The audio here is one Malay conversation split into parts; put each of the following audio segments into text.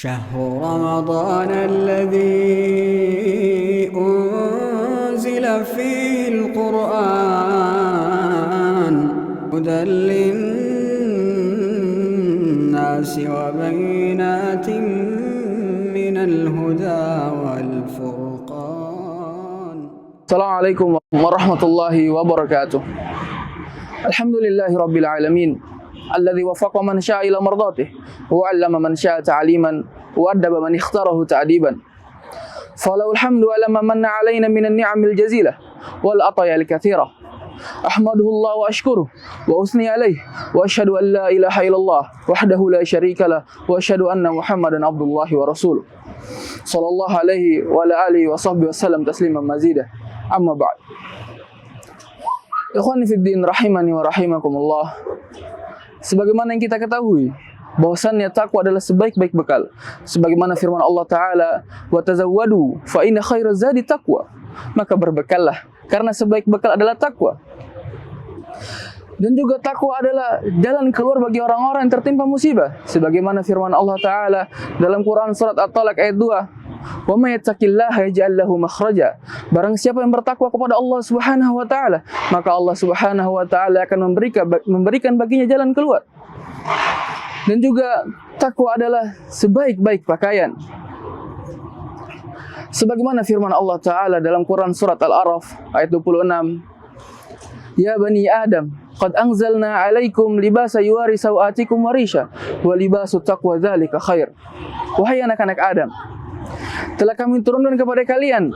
شهر رمضان الذي أنزل فيه القرآن هدى للناس وبينات من الهدى والفرقان. السلام عليكم ورحمة الله وبركاته. الحمد لله رب العالمين الذي وفق من شاء إلى مرضاته وعلم من شاء تعليما وأدب من اختاره تأديبا فله الحمد على ما من علينا من النعم الجزيلة والعطايا الكثيرة أحمده الله وأشكره وأثني عليه وأشهد أن لا إله إلا الله وحده لا شريك له وأشهد أن محمدا عبد الله ورسوله صلى الله عليه وعلى آله وصحبه وسلم تسليما مزيدا أما بعد. Ikhwani fid din rahimani wa rahimakumullah. Sebagaimana yang kita ketahui bahwasannya takwa adalah sebaik-baik bekal. Sebagaimana firman Allah Ta'ala, "Wa tazawwadu fa inna khairaz zadi taqwa." Maka berbekallah karena sebaik bekal adalah takwa. Dan juga takwa adalah jalan keluar bagi orang-orang yang tertimpa musibah. Sebagaimana firman Allah Ta'ala dalam Quran surat At-Talaq ayat 2, "Wa may yattaqillaha yaj'al lahu makhraja." Barang siapa yang bertakwa kepada Allah Subhanahu wa taala, maka Allah Subhanahu wa taala akan memberikan baginya jalan keluar. Dan juga takwa adalah sebaik-baik pakaian. Sebagaimana firman Allah Ta'ala dalam Quran surat Al-A'raf ayat 26, "Ya bani Adam, qad anzalna 'alaikum libasa yuwari sawatikum wa risha, wa libasu taqwa dzalika khair." Wahai anak-anak Adam, telah kami turunkan kepada kalian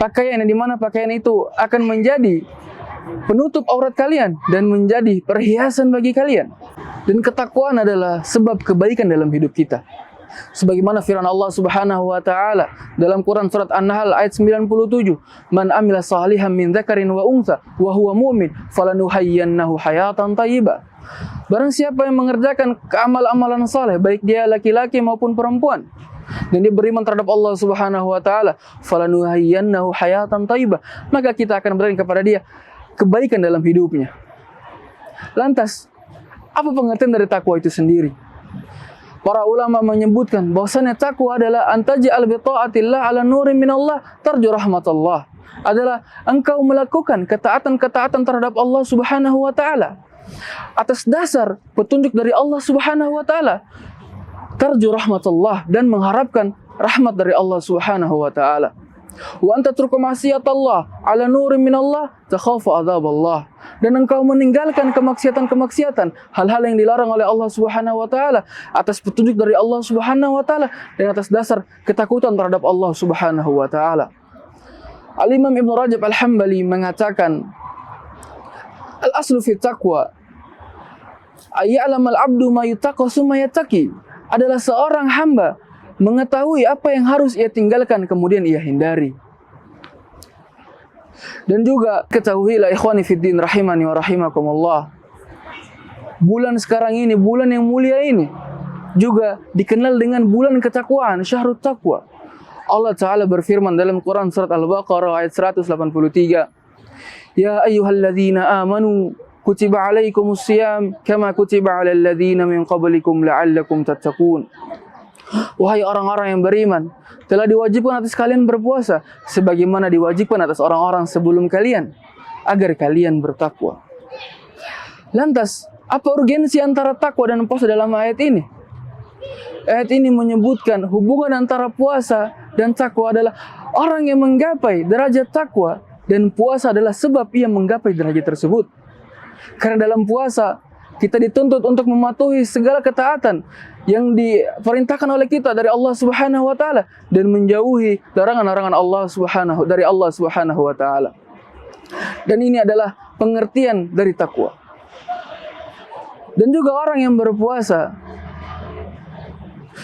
pakaian yang dimana pakaian itu akan menjadi penutup aurat kalian dan menjadi perhiasan bagi kalian. Dan ketakwaan adalah sebab kebaikan dalam hidup kita. Sebagaimana firman Allah Subhanahu wa taala dalam Quran surat An-Nahl ayat 97, "Man amila salihan min dzakarin wa untha wa huwa mu'min falanuhayyiyannahu hayatan thayyibah." Barang siapa yang mengerjakan amal-amalan saleh, baik dia laki-laki maupun perempuan, dan dia beriman terhadap Allah Subhanahu wa taala, falanuhayyiyannahu hayatan thayyibah, maka kita akan berikan kepada dia kebaikan dalam hidupnya. Lantas, apa pengertian dari takwa itu sendiri? Para ulama menyebutkan bahwasannya takwa adalah antaj'al bi ta'atillah ala nurin minallah tarju rahmatullah. Adalah engkau melakukan ketaatan-ketaatan terhadap Allah Subhanahu wa taala atas dasar petunjuk dari Allah Subhanahu wa taala, tarju rahmatullah, dan mengharapkan rahmat dari Allah Subhanahu wa taala. Wa anta turku ma'siyatallah ala nurin minallah takhafu adzaballah. Dan engkau meninggalkan kemaksiatan-kemaksiatan, hal-hal yang dilarang oleh Allah Subhanahu wa taala atas petunjuk dari Allah Subhanahu wa taala dan atas dasar ketakutan terhadap Allah Subhanahu wa taala. Al-Imam Ibnu Rajab Al-Hambali mengatakan, "Al-aslu fi taqwa ayya'lam al-'abdu ma yutaqa summa yattaqi." Adalah seorang hamba mengetahui apa yang harus ia tinggalkan kemudian ia hindari. Dan juga ketahuilah ikhwani fiddin rahimani wa rahimakumullah, bulan sekarang ini, bulan yang mulia ini juga dikenal dengan bulan ketakwaan, syahrut taqwa. Allah Ta'ala berfirman dalam Quran surat Al-Baqarah ayat 183, "Ya ayyuhalladzina amanu kutiba alaikumus siyam kama kutiba alal ladzina min qablikum la'allakum tattaqun." Wahai orang-orang yang beriman, telah diwajibkan atas kalian berpuasa sebagaimana diwajibkan atas orang-orang sebelum kalian agar kalian bertakwa. Lantas, apa urgensi antara takwa dan puasa dalam ayat ini? Ayat ini menyebutkan hubungan antara puasa dan takwa adalah orang yang menggapai derajat takwa, dan puasa adalah sebab ia menggapai derajat tersebut. Karena dalam puasa kita dituntut untuk mematuhi segala ketaatan yang diperintahkan oleh kita dari Allah Subhanahu wa taala dan menjauhi larangan-larangan Allah Subhanahu wa taala. Dan ini adalah pengertian dari takwa. Dan juga orang yang berpuasa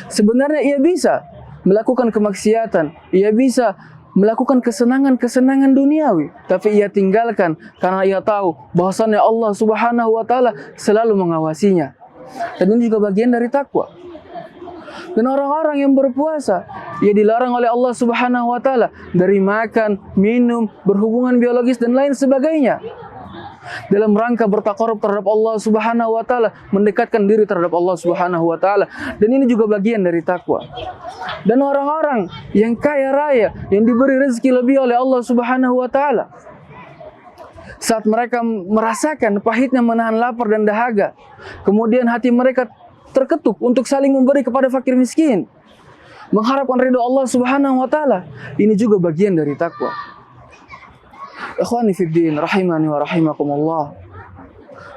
sebenarnya ia bisa melakukan kemaksiatan, ia bisa melakukan kesenangan-kesenangan duniawi, tapi ia tinggalkan karena ia tahu bahwasannya Allah Subhanahu wa taala selalu mengawasinya. Dan ini juga bagian dari takwa. Dan orang-orang yang berpuasa, ia dilarang oleh Allah Subhanahu wa taala dari makan, minum, berhubungan biologis dan lain sebagainya. dalam rangka bertaqarrub terhadap Allah Subhanahu wa taala, mendekatkan diri terhadap Allah Subhanahu wa taala. Dan ini juga bagian dari takwa. Dan orang-orang yang kaya raya, yang diberi rezeki lebih oleh Allah Subhanahu wa taala, saat mereka merasakan pahitnya menahan lapar dan dahaga, kemudian hati mereka terketuk untuk saling memberi kepada fakir miskin, mengharapkan ridho Allah Subhanahu wa taala, ini juga bagian dari takwa. Ikhwani fiddin rahimani wa rahimakumullah.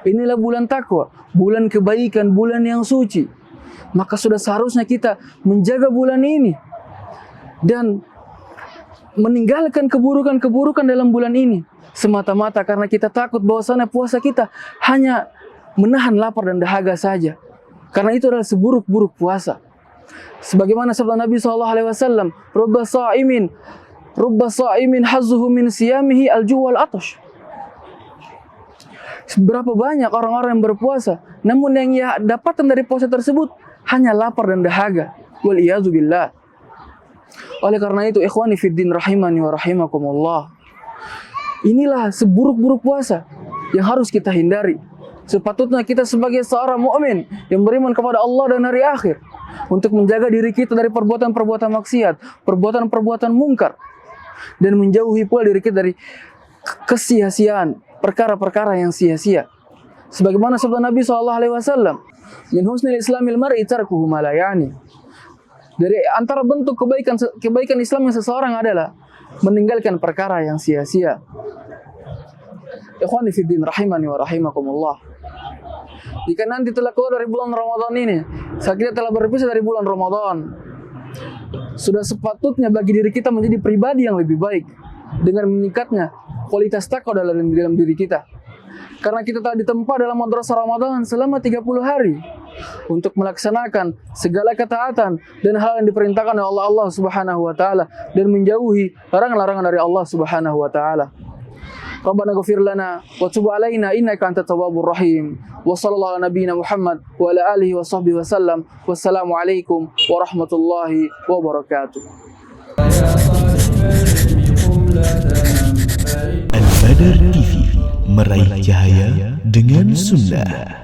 Inilah bulan takwa, bulan kebaikan, bulan yang suci. Maka sudah seharusnya kita menjaga bulan ini dan meninggalkan keburukan-keburukan dalam bulan ini, semata-mata karena kita takut bahwasanya puasa kita hanya menahan lapar dan dahaga saja. Karena itu adalah seburuk-buruk puasa. Sebagaimana sabda Nabi SAW, Rubba sa'imin hazzuhu min siyamihi al-ju' wal atash. Berapa banyak orang-orang yang berpuasa, namun yang ia dapatkan dari puasa tersebut hanya lapar dan dahaga. Wal iyadzu billah. Oleh karena itu, ikhwani fiddin rahimani wa rahimakumullah, inilah seburuk-buruk puasa yang harus kita hindari. Sepatutnya kita sebagai seorang mukmin yang beriman kepada Allah dan hari akhir untuk menjaga diri kita dari perbuatan-perbuatan maksiat, perbuatan-perbuatan mungkar, dan menjauhi pula diri kita dari kesia-siaan, perkara-perkara yang sia-sia. Sebagaimana sabda Nabi SAW, min husnil islamil mar'i tarkuhu ma la ya'ni. Dari antara bentuk kebaikan Islam yang seseorang adalah meninggalkan perkara yang sia-sia. Ikhwani fiddin rahimani wa rahimakumullah. Jika nanti telah keluar dari bulan Ramadan ini, saat kita telah berpisah dari bulan Ramadan, sudah sepatutnya bagi diri kita menjadi pribadi yang lebih baik dengan meningkatnya kualitas takwa dalam diri kita. Karena kita telah ditempa dalam madrasah Ramadan selama 30 hari untuk melaksanakan segala ketaatan dan hal yang diperintahkan oleh Allah Subhanahu wa taala dan menjauhi larangan-larangan dari Allah Subhanahu wa taala. Rabbana ghfir lana wa tub alaina innaka antat tawwabur rahim. Wa sallallahu ala nabiyyina Muhammad wa ala alihi wa sahbihi wasallam. Wassalamu alaikum warahmatullahi wabarakatuh. Al-Badr TV, meraih cahaya dengan sunnah.